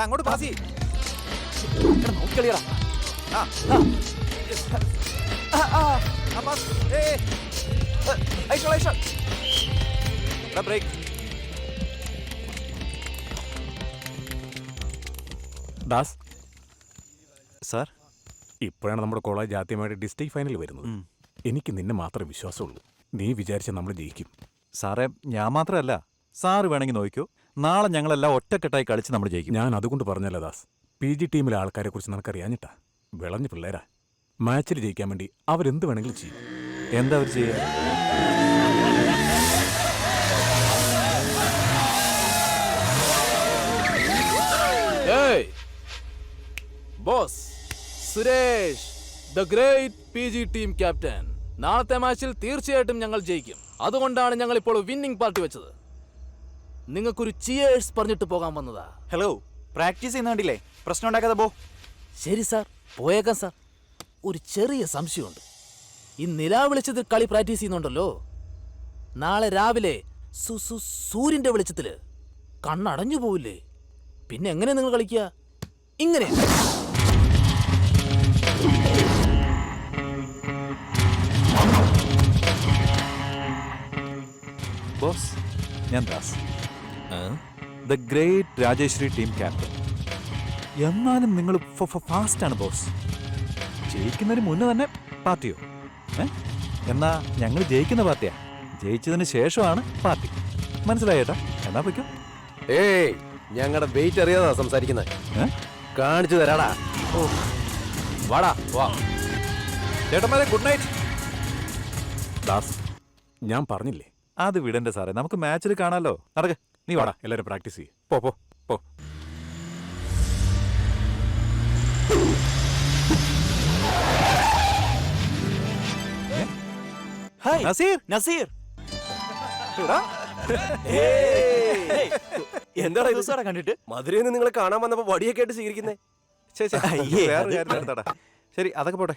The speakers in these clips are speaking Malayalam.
അങ്ങോട്ട് പാസി നോക്കിക്കളിയടാ. ബ്രേക്ക്. ദാസ് സാർ, ഇപ്പോഴാണ് നമ്മുടെ കോളേജ് ആദ്യമായിട്ട് ഡിസ്ട്രിക്ട് ഫൈനൽ വരുന്നത്. എനിക്ക് നിന്നെ മാത്രമേ വിശ്വാസമുള്ളൂ. നീ വിചാരിച്ച നമ്മൾ ജയിക്കും. സാറേ, ഞാൻ മാത്രമല്ല, സാറ് വേണമെങ്കിൽ നോക്കിക്കോ, നാളെ ഞങ്ങളെല്ലാം ഒറ്റക്കെട്ടായി കളിച്ച് നമ്മൾ ജയിക്കും. ഞാൻ അതുകൊണ്ട് പറഞ്ഞല്ല ദാസ്, PG ടീമിലെ ആൾക്കാരെ കുറിച്ച് നിനക്കറിയാഞ്ഞിട്ടാ. വിളഞ്ഞ പിള്ളേരാ. മാച്ചിൽ ജയിക്കാൻ വേണ്ടി അവരെന്ത് വേണമെങ്കിലും ചെയ്യും. എന്താ അവർ ചെയ്യുക? Boss Suresh, the great PG team captain. നാളത്തെ മാച്ചിൽ തീർച്ചയായിട്ടും ഞങ്ങൾ ജയിക്കും. അതുകൊണ്ടാണ് ഞങ്ങൾ ഇപ്പോൾ വിന്നിംഗ് പാർട്ടി വെച്ചത്. നിങ്ങൾക്കൊരു ചിയേഴ്സ് പറഞ്ഞിട്ട് പോകാൻ വന്നതാ. ഹലോ, പ്രാക്ടീസ് ചെയ്യുന്നുണ്ടില്ലേ? പ്രശ്നം ഉണ്ടാക്കാതെ പോ. ശരി സാർ, പോയേക്കാം സാർ. ഒരു ചെറിയ സംശയമുണ്ട്. ഈ നിലാവെളിച്ചത്തിൽ കളി പ്രാക്ടീസ് ചെയ്യുന്നുണ്ടല്ലോ, നാളെ രാവിലെ സൂര്യന്റെ വെളിച്ചത്തില് കണ്ണടഞ്ഞു പോവില്ലേ? പിന്നെ എങ്ങനെ നിങ്ങൾ കളിക്കുക? ഇങ്ങനെ. ബോസ്, ഞാൻ Das, the great Rajeshwari team captain. എന്നാലും നിങ്ങൾ ഫാസ്റ്റാണ് ബോസ്. ജയിക്കുന്നതിന് മുന്നേ തന്നെ പാർട്ടിയോ? എന്നാ ഞങ്ങൾ ജയിക്കുന്ന പാർട്ടിയാ. ജയിച്ചതിന് ശേഷമാണ് പാർട്ടി. മനസ്സിലായേട്ടാ? എന്നാ വയ്ക്കും. ഏയ്, ഞങ്ങളുടെ വെയിറ്റ് അറിയാതാ സംസാരിക്കുന്നത്. കാണിച്ചു തരാടാ. വാടാ വാ. ചേട്ടന്മാരെ ഗുഡ് നൈറ്റ്. ദാസ്, ഞാൻ പറഞ്ഞില്ലേ, അത് വിടണ്ടേ സാറേ, നമുക്ക് മാച്ചിൽ കാണാലോ. നടക്ക്, നീ വാടാ. എല്ലാവരും പ്രാക്ടീസ് ചെയ്യും. പോ പോ പോ. ഹായ് നസീർ. നസീർ, എന്താടാ ഇത്? സാറെ കണ്ടിട്ട് മധുരയിൽ നിങ്ങളെ കാണാൻ വന്നപ്പോ വടിയൊക്കെ ആയിട്ട് സ്വീകരിക്കുന്നേ. ശരി, അതൊക്കെ പോട്ടെ.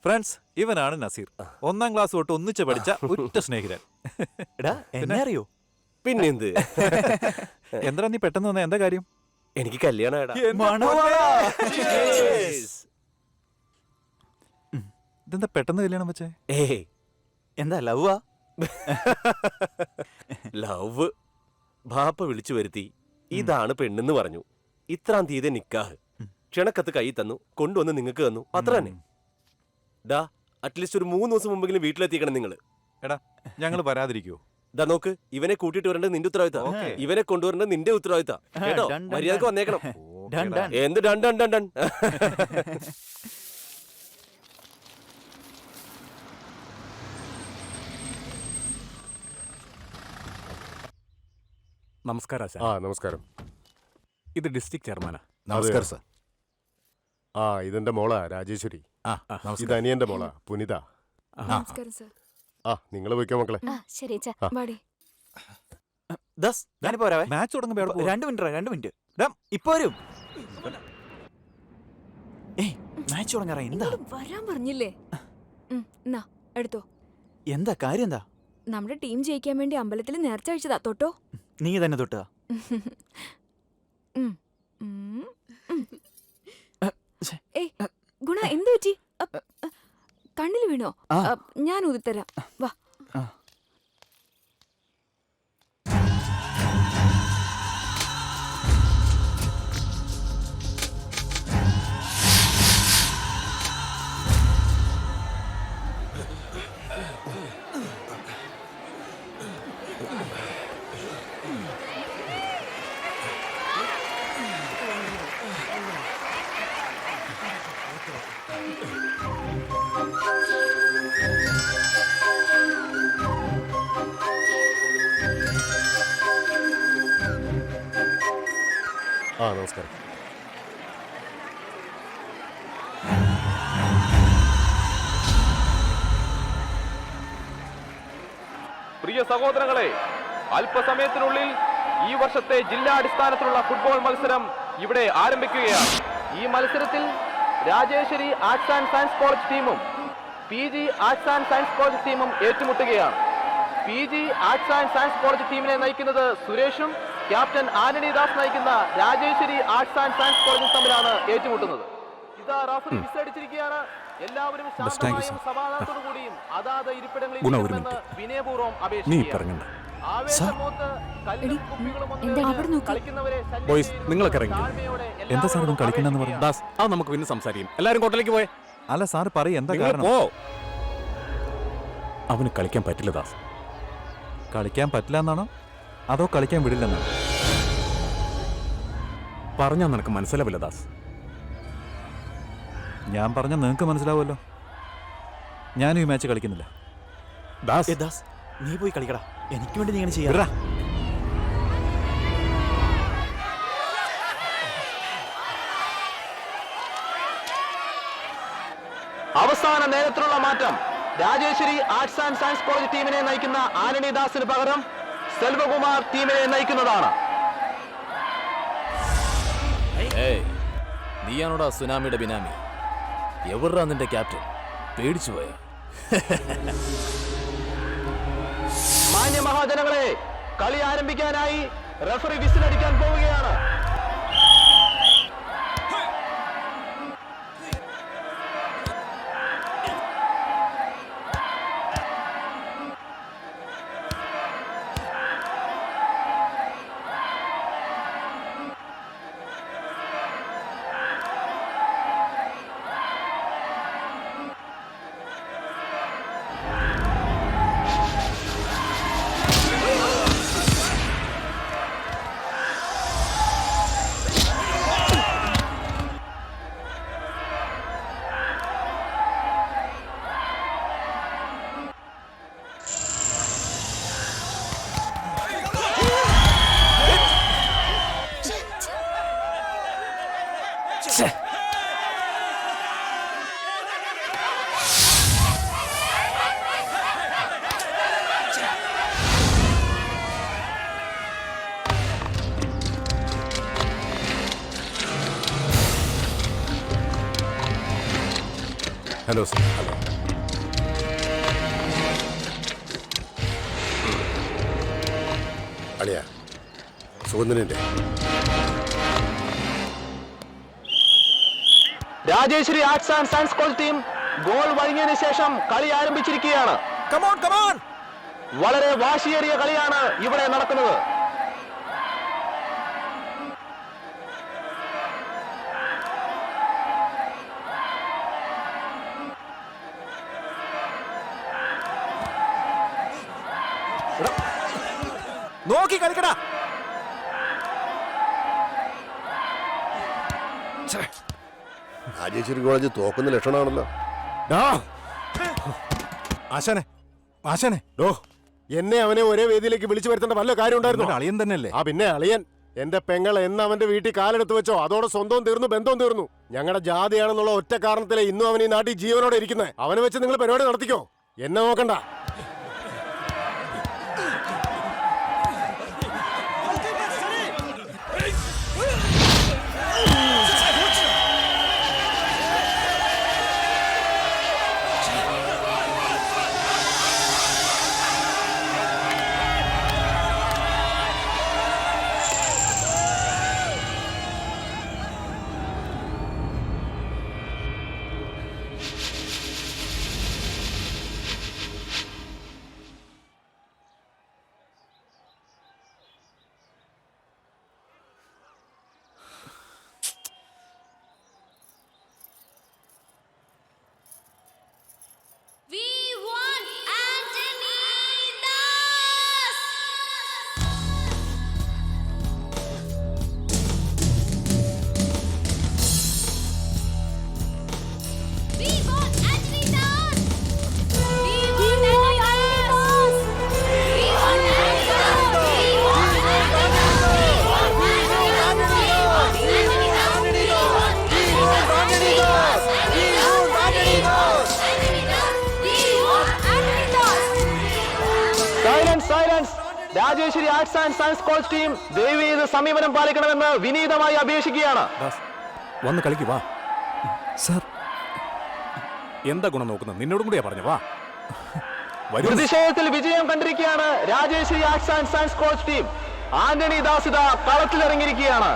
ഫ്രണ്ട്സ്, ഇവനാണ് നസീർ. 1ാം ക്ലാസ് തൊട്ട് ഒന്നിച്ച് പഠിച്ച ഉറ്റ സ്നേഹിതൻ. എന്നെ അറിയോ? പിന്നെന്ത്? എന്താ നീ പെട്ടെന്ന് വന്ന? എന്താ കാര്യം? എനിക്ക് കല്യാണം. ഇതെന്താ പെട്ടെന്ന് കല്യാണം വെച്ചേ? ഏയ്, എന്താ ലവ്വാ? ലവ്. ബാപ്പ വിളിച്ചു വരുത്തി, ഇതാണ് പെണ്ണെന്ന് പറഞ്ഞു. 3-ാം തീയതി നിക്കാഹ്. ക്ഷണക്കത്ത് കൈ തന്നു, കൊണ്ടുവന്ന് നിങ്ങൾക്ക് തന്നു. അത്ര തന്നെ. ഡാ, അറ്റ്ലീസ്റ്റ് ഒരു 3 ദിവസം മുമ്പെങ്കിലും വീട്ടിലെത്തിക്കണം നിങ്ങൾ. എടാ, ഞങ്ങൾ വരാതിരിക്കുവോ? ദാ നോക്ക്, ഇവനെ കൂട്ടിയിട്ട് വരേണ്ടത് നിന്റെ ഉത്തരവാദിത്തം, ഇവനെ കൊണ്ടുവരേണ്ടത് നിന്റെ ഉത്തരവാദിത്തം. കേട്ടോ? മര്യാദക്ക് വന്നേക്കണം. എന്ത് ഡൺ ഡൺ ഡൺ ഡൺ? നമസ്കാരം സാർ. നമസ്കാരം. ഇത് ഡിസ്ട്രിക്ട് ചെയർമാനാ. നമസ്കാരം സാർ. ഇതെന്റെ മോളാ രാജേശ്വരി. ഇത് അനിയന്റെ മോളാ പുനിത. നമസ്കാരം സർ. നിങ്ങൾ പോയിക്കോ മക്കളെ. ശരി ദാസ്, ഞാനിപ്പോ വരാവേ. മാച്ച് തുടങ്ങുമ്പോ 2 മിനിറ്റ്. ഇപ്പൊ വരും. മാച്ച് തുടങ്ങാറ. എന്താ വരാൻ പറഞ്ഞില്ലേ? എടുത്തോ. എന്താ കാര്യം? എന്താ? നമ്മുടെ ടീം ജയിക്കാൻ വേണ്ടി അമ്പലത്തിൽ നേർച്ച അഴിച്ചതാ. തൊട്ടോ. നീ തന്നെ തൊട്ടാ? ഗുണ, എന്ത് പറ്റി? കണ്ണിൽ വീണോ? ഞാൻ ഊതിത്തരാം, വാ. നമസ്കാരം. പ്രിയ സഹോദരങ്ങളെ, അല്പസമയത്തിനുള്ളിൽ ഈ വർഷത്തെ ജില്ലാടിസ്ഥാനത്തിലുള്ള ഫുട്ബോൾ മത്സരം ഇവിടെ ആരംഭിക്കുകയാണ്. ഈ മത്സരത്തിൽ Rajeshwari arts and science college ടീമും PG arts and science college ടീമും ഏറ്റുമുട്ടുകയാണ്. PG arts and science college ടീമിനെ നയിക്കുന്നത് സുരേഷും ക്യാപ്റ്റൻ ആന്റണി ദാസ് നയിക്കുന്ന രാജേശ്വരി ആർട്സ് ആൻഡ് സയൻസ് കോളേജും തമ്മിലാണ് ഏറ്റുമുട്ടുന്നത്. ഇതാ റഫറി വിസടിച്ചിരിക്കുകയാണ്. എല്ലാവരും ശാന്തമായും സമാധാനത്തോടു കൂടിയും അതാത് ഇരിപ്പിടങ്ങളിൽ ഇരിക്കണമെന്ന് വിനയപൂർവ്വം നീ അപേക്ഷിക്കുകയാണ്. പറഞ്ഞണ്ട ആവേശമൂത്ത് കല്ലും കുപ്പികളും ഒന്നും കളിക്കുന്നവരെ ബോയ്സ് നിങ്ങളൊക്കെ ഇറങ്ങി താഴ്മയോടെ എന്താ സാർ ഇവൻ കളിക്കണ്ടെന്ന് പറഞ്ഞു? ദാസ് അത് നമുക്ക് പിന്നെ സംസാരിക്കും. എല്ലാരും കോട്ടയിലേക്ക് പോയേ. അല്ല സാർ പറയും എന്താ നിങ്ങൾ കാരണം? പോ. അവന് കളിക്കാൻ പറ്റില്ല ദാസ്. കളിക്കാൻ പറ്റില്ല എന്നാണോ അതോ കളിക്കാൻ വിടില്ലെന്നാണോ? പറഞ്ഞാൽ നിനക്ക് മനസ്സിലാവില്ല ദാസ്. ഞാൻ പറഞ്ഞ നിങ്ങൾക്ക് മനസ്സിലാവുമല്ലോ. ഞാനും ഈ മാച്ച് കളിക്കുന്നില്ല. ദാസ് ദാസ് നീ പോയി കളിക്കടാ. എനിക്ക് വേണ്ടി നീ ഇങ്ങനെ ചെയ്യാ. വിടടാ. അവസാന നേരത്തിലുള്ള മാറ്റം. Rajeshwari arts and science college ടീമിനെ നയിക്കുന്ന ആന്റണി ദാസിന് പകരം സെൽവകുമാർ ടീമിനെ നയിക്കുന്നതാണ്. നീയാണോടാ സുനാമിയുടെ ബിനാമി? എവിടാ നിന്റെ ക്യാപ്റ്റൻ? പേടിച്ചു പോയ? മാന്യ മഹാജനങ്ങളെ, കളി ആരംഭിക്കാനായി റഫറി വിസിലടിക്കാൻ പോവുകയാണ്. Hello sir. ഹലോ. അളിയ സുഗന്ധനല്ലേ? Rajeshwari arts and science college team goal വഴങ്ങിയതിനു ശേഷം കളി ആരംഭിച്ചിരിക്കുകയാണ്. വളരെ വാശിയേറിയ കളിയാണ് ഇവിടെ നടക്കുന്നത്. നോക്കി കളിക്കടാ. രാജേശ്വരി കോളേജ് തോക്കുന്ന ലക്ഷണമാണല്ലോ. ആശാനെ ആശാനെ ഡോ, എന്നെ അവനെ ഒരേ വേദിയിലേക്ക് വിളിച്ചു വരുത്തേണ്ട വല്ല കാര്യം ഉണ്ടായിരുന്നു? അളിയൻ തന്നെയല്ലേ? ആ പിന്നെ അളിയൻ. എന്റെ പെങ്ങൾ എന്ന് അവന്റെ വീട്ടിൽ കാലെടുത്ത് വെച്ചോ അതോടെ സ്വന്തവും തീർന്നു ബന്ധവും തീർന്നു. ഞങ്ങളുടെ ജാതിയാണെന്നുള്ള ഒറ്റ കാരണത്തിലെ ഇന്നും അവൻ ഈ നാട്ടിൽ ജീവനോടെ ഇരിക്കുന്നത്. അവനെ വെച്ച് നിങ്ങൾ പരിപാടി നടത്തിക്കോ, എന്നെ നോക്കണ്ട. Rajeshwari arts and science college team ദയവ് ചെയ്ത് സമീപനം പാലിക്കണമെന്ന് വിനീതമായി അപേക്ഷിക്കുകയാണ്. വന്ന് കളിക്ക് വാ. സാർ എന്താ ഗുണം നോക്കുന്നത്? നിന്നോടും കൂടിയാ പറഞ്ഞു. വാ വരൂ. പ്രതിഷേധത്തിൽ വിജയം കണ്ടിരിക്കുകയാണ് Rajeshwari arts and science college team. Antony ദാസിത കളത്തിലിറങ്ങിയിരിക്കുകയാണ്.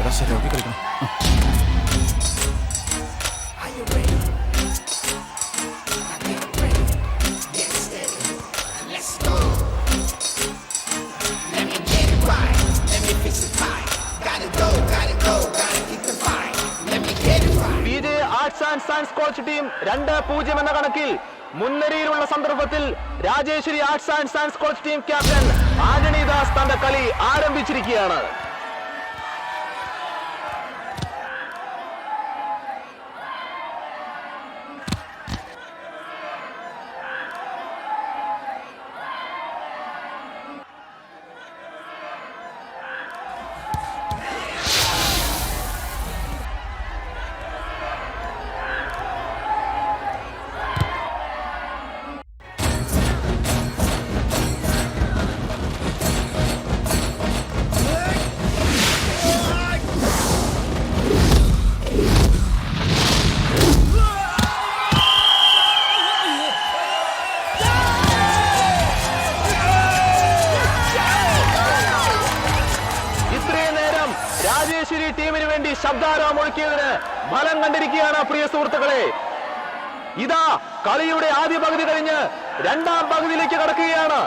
എടാ ശരി, ഓക്കെ കളിക്കണം. Arts and science college team 2-0 എന്ന കണക്കിൽ മുൻനിരയിലുള്ള സന്ദർഭത്തിൽ Rajeshwari arts and science college team captain Antony Das തന്റെ കളി ആരംഭിച്ചിരിക്കുകയാണ്. രാജേശ്വരി ടീമിന് വേണ്ടി ശബ്ദാരവം ഒഴുക്കിയതിന് ഫലം കണ്ടിരിക്കുകയാണ് പ്രിയ സുഹൃത്തുക്കളെ. ഇതാ കളിയുടെ ആദ്യ പകുതി കഴിഞ്ഞ് രണ്ടാം പകുതിയിലേക്ക് കടക്കുകയാണ്.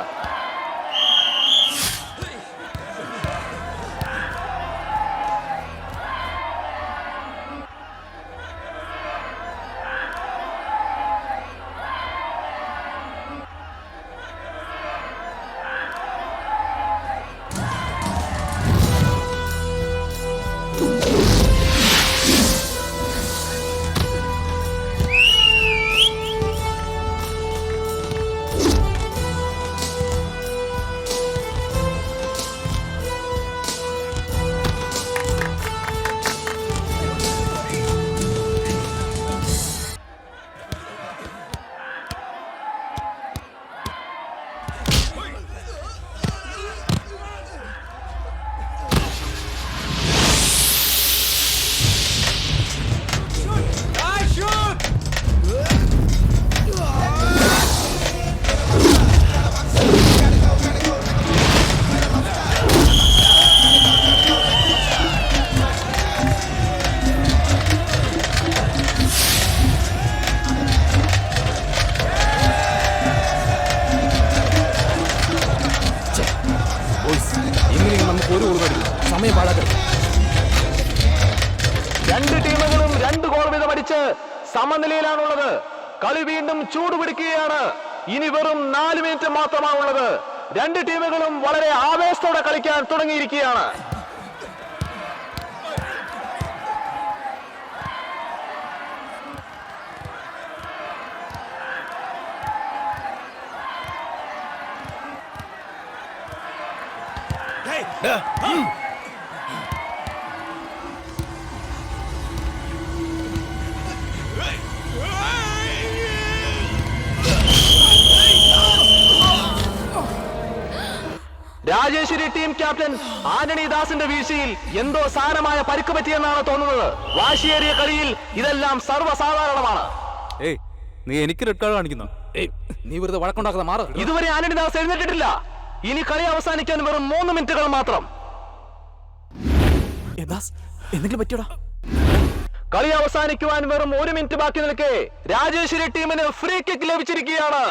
സമയം പാഴാക്കരുത്. രണ്ട് ടീമുകളും 2 ഗോൾ വീതം അടിച്ച് സമനിലയിലാണുള്ളത്. കളി വീണ്ടും ചൂടുപിടിക്കുകയാണ്. ഇനി വെറും 4 മിനിറ്റ് മാത്രമാണുള്ളത്. രണ്ട് ടീമുകളും വളരെ ആവേശത്തോടെ കളിക്കാൻ തുടങ്ങിയിരിക്കുകയാണ്. രാജേശ്വരി ടീം ക്യാപ്റ്റൻ ആന്റണി ദാസിന്റെ വീഴ്ചയിൽ എന്തോ സാരമായ പരിക്ക് പറ്റിയെന്നാണ് തോന്നുന്നത്. വാശിയേറിയ കളിയിൽ ഇതെല്ലാം സർവ്വസാധാരണമാണ്. ഏയ്, നീ എനിക്ക് റെഡ് കാർഡ് കാണിക്കുന്നു. നീ വെറുതെ വഴക്കുണ്ടാക്കുന്ന മാറ്. ഇതുവരെ ആന്റണി ദാസ് എഴുന്നേറ്റിട്ടില്ല. ഇനി കളി അവസാനിക്കാൻ വെറും 3 മിനിറ്റുകൾ മാത്രം. എന്തെങ്കിലും പറ്റിയോടാ? കളി അവസാനിക്കുവാൻ വെറും 1 മിനിറ്റ് ബാക്കി നിൽക്കെ രാജേശ്വരി ടീമിന് ഫ്രീ കിക്ക് ലഭിച്ചിരിക്കുകയാണ്.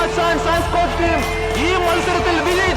Arts and science college team ഈ മത്സരത്തിൽ വിജയി